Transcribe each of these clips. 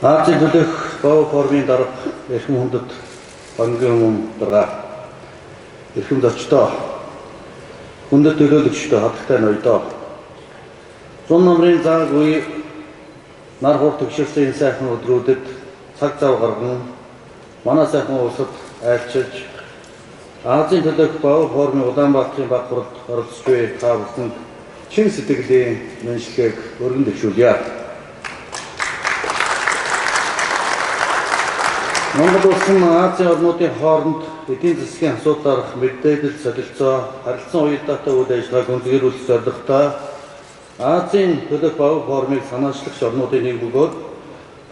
Азийн төлөөх ГОВ формын дарга эрхэм хүндэт хоногийн дарга эрхэм зочдоо хүндэт төлөөлөгчдөө хатагтай ноёдоо зун намрын заагүй нар хур төгшөрсөн сайхан өдрүүдэд цаг зав гарган манай сайхан улсад айлчилж Азийн төлөөх ГОВ формын Улаанбаатарын баг хуралд оролцож буй та бүхэнд чин сэтгэлийн мэндчилгээг өргөн дэвшүүлье. Монгол улсын Азийн орнуудын хооронд эдийн засгийн асуудлаар мэдээлэл солилцоо, харилцан уялдаатай үйл ажиллагааг гүнзгийрүүлэх зорилготой Азийн төлөөх ГОВ формыг санаачлагч орнуудын нэг бөгөөд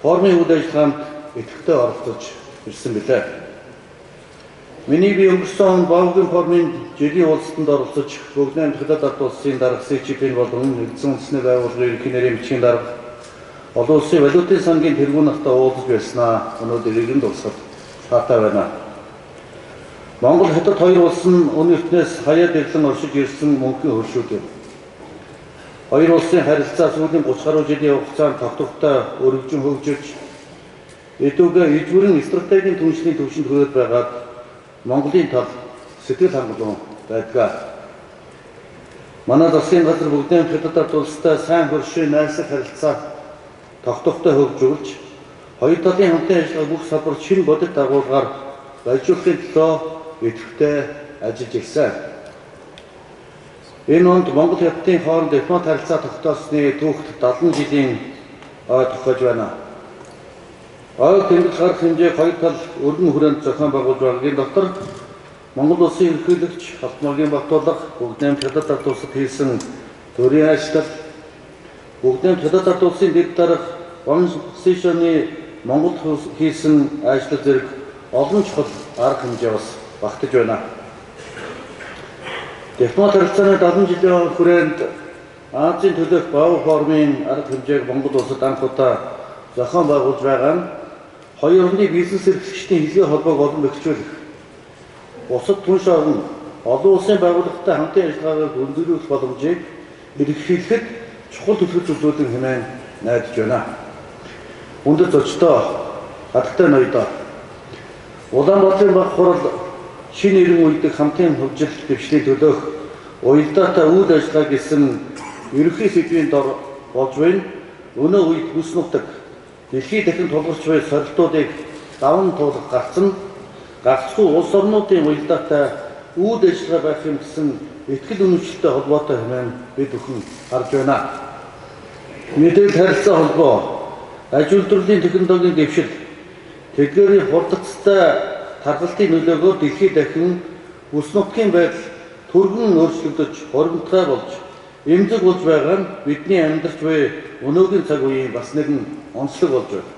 формын үйл ажиллагаанд идэвхтэй оролцож ирсэн билээ. Миний бие өнгөрсөн ГОВ формын жилийн уулзалтанд оролцож бүгд найрамд хятад ард улсын дарга СЧП-ийн болон нэгдсэн үндэсний байгууллагын ерөнхий нэрийн бичгийн дарга олон улсын валютын сангийн тэргүүн нартай уулзж байснаа өнөөдөр иргэн дулсад таатай байна. Монгол хятад хоёр улс нь өнөө эртнээс хаяад ирлэн оршиж ирсэн мөнхийн хөршүүд юм. Хоёр улсын харилцаа сүүлийн 30 гаруй жилийн хугацаанд тогтвортой өргөжин хөгжиж эдүгээ эдгүрэн стратегийн түншлийн төвшөнд хүрээд байгаад Монголын тал сэтгэл хангалуун байдаг. Манай засгийн газар бүгдийн хятад ард улстай сайн хөршийн найрсаг харилцаа тогтвортой хөгжүүлж, хоёр талын хамтын ажиллагаа бүх салбарт шинэ бодит дагуулгаар байжуулахын төлөө идэвхтэй ажиллаж ирсэн. Энэ онд Монгол хятадын хооронд дипломат харилцаа тогтоосны түүхт 70 жилийн ой тохиож байна. Ой тэмдэг гарах хэмжээг хоёр тал өргөн хүрээнд зохион байгуулж байгаагийн дотор Монгол улсын ерөнхийлөгч Алтмаагийн Бактуулга бүгд найрамд хятад ард улсад хийсэн төрийн ажил, бүгд найрамд хятад ард улсын дэд дарга Ван Сишоны Монгол хийсэн ажил зэрэг олон чухал арга хэмжээ бас багтаж байна. Дипломат харилцааны 70 жилийн хүрээнд Азийн төлөөх ГОВ формын арга хэмжээг Монгол улсад анх удаа зохион байгуулж байгаа нь хоёр орны бизнес эрхлэгчдийн хилгээ холбоог олон бэхжүүлэх, бусад түнш орн олон улсын байгууллагатай хамтын ажиллагаагаа гүнзгийрүүлэх боломжийг эрхлэхэд чухал төлөв зүйлүүдэн хэмээн найдаж байна. Хүндэт зочдоо хатагтай ноёдоо Улаанбаатарын баг хурал шинэ иргэн үйдэг хамтын хөгжил дэвшлийн төлөөх уялдаатай үйл ажиллагаа гэсэн ерөнхий сэдвийн дор болж байна. Өнөө үед бүс нутаг дэлхий дахин тулгарч буй сорилтуудыг даван туулах гарцсан гагцхүү улс орнуудын уялдаатай үйл ажиллагаа байх юм гэсэн итгэл үнэмшилтэй холбоотой хэмээн бид бүхэн харж байна. Мэдээлэл харилцаа холбоо, аж үйлдвэрлэлийн технологийн дэвшил, тэдгээрийн хурдцтай тархалтын нөлөөгөөр дэлхий дахин бүс нутгийн байдал түргэн өөрчлөгдөж, хуримтгай болж, эмзэг болж байгаа нь бидний амьдарч буй өнөөгийн цаг үеийн бас нэгэн онцлог болж байна.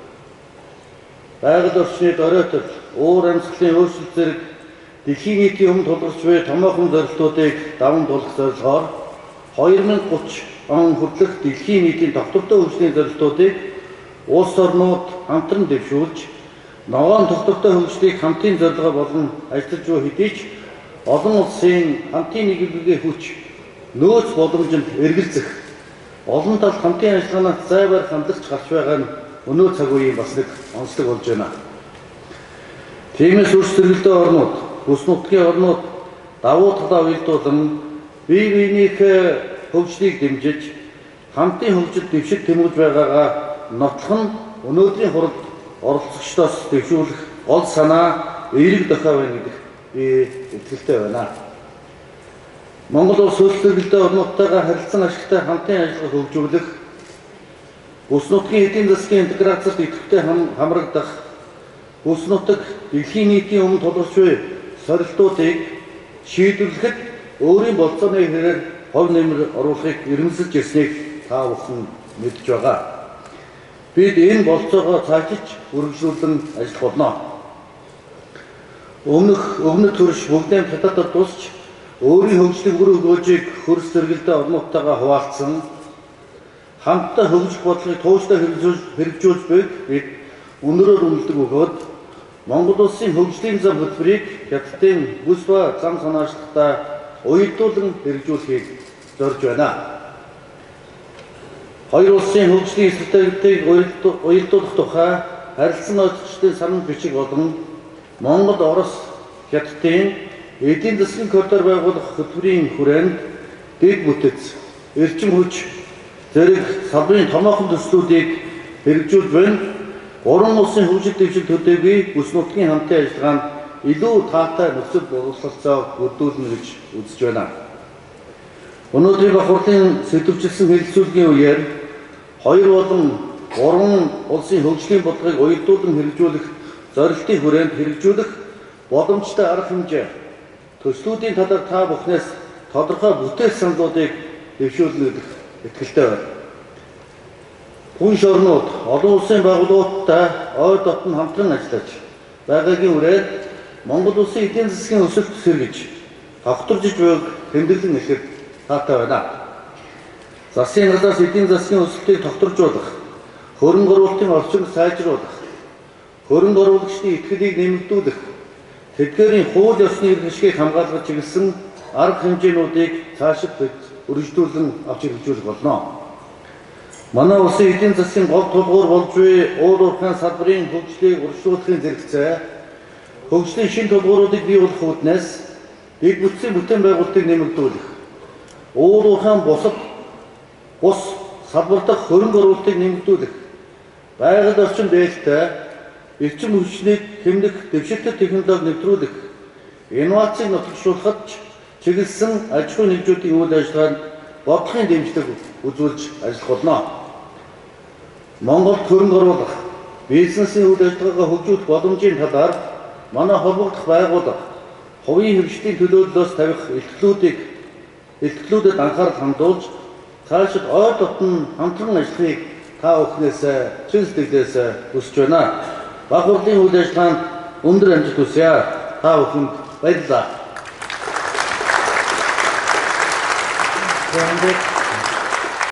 Байгаль орчны доройтол, уур амьсгалын өөрчлөлт зэрэг дэлхийн нийтийн өмнө тулгарч буй томоохон зорилтуудыг даван туулах зорилгоор 2030 он хүртэлх дэлхийн нийтийн тогтвортой хөгжлийн зорилтуудыг улс орнууд хамтран дэвшүүлж, ногоон тогтвортой хөгжлийг хамтын зорилгоо болон ажиллаж буй хэдий ч олон улсын хамтын нийгэмлэгийн хүч нөөц боломжинд эргэлзэх, олон тал хамтын ажиллагаанд зайвар хандлагч гарч байгаа нь өнөө цаг үеийн бас нэг онцлог болж байна. Тиймээс өрс төрөлтэй орнууд, бүс нутгийн орнууд давуу талаа уялдуулан бие биенийхээ хөгжлийг дэмжиж, хамтын хөгжилд дэвшиг тэмүүлж байгаагаа нотлох нь өнөөдрийн хуралд оролцогчдоос дэвшүүлэх гол санаа эерэг дохио байна гэдэгт би итгэлтэй байна. Монгол улс хөлтөлтэй орнуудтайгаа харилцан ашигтай хамтын ажиллагаа хөгжүүлэх, бүс нутгийн эдийн засгийн интеграцид идэвхтэй хамрагдах, бүс нутаг дэлхийн нийтийн өмнө тулгарч буй сорилтуудыг шийдвэрлэхэд өөрийн болцооны хэрээр хов нэмэр оруулахыг эрмэлзэж ирснийг та бүхэн мэдж байгаа. Бид энэ болцоогоо цаашиж үргэлжлүүлэн ажиллах болно. Өмнөд хөрш бүгд найрамд хятад ард улсч өөрийн хөгжлийн үр өгөөжийг хөрс зэрэгэлдээ орнуудтайгаа хуваалцсан, хамтдаа хөгжих бодлогыг тууштай хэрэгжүүлж байг бид өнөрөөр үнэлдэг бөгөөд Монгол улсын хөгжлийн зам хөтөлбөрийг хятадын бүс ба зам санаачлагтай уялдуулан хэрэгжүүлэхийг зорж байна. Хоёр улсын хөгжлийн стратегийг уялдуулах тухай харилцан ойлголцтой санал бичиг болон Монгол, Орос, Хятадын эдийн засгийн коридор байгуулах хөтөлбөрийн хүрээнд дэд бүтэц, эрчим хүч зэрэг салбарын томоохон төслүүдийг хэрэгжүүлж байна. Гурван улсын хөгжил дэвшил төдийгүй бүс нутгийн хамтын ажиллагаанд илүү таатай нөхцөл боловсролцоо бүрдүүлнэ гэж үзэж байна. Өнөөдрийн бахуурлын сэдвчилсэн хэлэлцүүлгийн үеэр хоёр болон гурван улсын хөгжлийн бодлогыг уялдуулан хэрэгжүүлэх зорилтын хүрээнд хэрэгжүүлэх боломжтой арга хэмжээ төслүүдийн талаар та бүхнээс тодорхой бүтээл саналуудыг дэвшүүлнэ гэдэг итгэлтэй байна. Хүн шорнууд олон улсын байгууллагуудтай ой дотн хамтран ажиллаж байгаагийн үрээд Монгол улсын эдийн засгийн өсөлт сэргэж тогтворж байгааг тэмдэглэн нэхэд таатай байна. Засгийн газраас эдийн засгийн өсөлтийг тогтворжуулах, хөрөнгө оруулалтын орчинд сайжруулах, хөрөнгө оруулагчдын итгэлийг нэмэгдүүлэх, тэдгээрийн хууль ёсны эрхлэлийг хамгаалах чиглэсэн арга хэмжээнүүдийг цаашид өргөжлүүлэн авч хэрэгжүүлэх болно. Манай улсын эдийн засгийн гол тулгуур болж буй уул уурхайн салбарын хөгжлийг урьдчилуулахын зэрэгцээ хөгжлийн шин тулгууруудыг бий болгох үүднээс дэд бүтцийн бүтээн байгуулалтыг нэмэгдүүлэх, уул уурхайн бус салбар дахь хөрөнгө оруулалтыг нэмэгдүүлэх, байгаль орчин дээлтэй эрчим хүчнийг хэмнэх дэвшилтэт технологи нэвтрүүлэх, инновацийг нотолшуулахад чиглэсэн аж ахуйн нэгжүүдийн үйл ажиллагаанд бодлогын дэмжлэг үзүүлж ажиллах болно. Монголд хөрөнгө оруулах, бизнесийн үйл ажиллагаагаа хөгжүүлэх боломжийн талаар манай холбогдох байгууллага хувийн хөгжлийн төлөөллөөс тавих илтгэлүүдэд анхаарал хандуулж цаашид ой дотн хамтран ажиллахыг та бүхнээс чин сэтгэлээс хүсэж байна. Бахуурлын үйл ажиллагаанд өндөр амжилт хүсье. Та бүхэнд баярлалаа.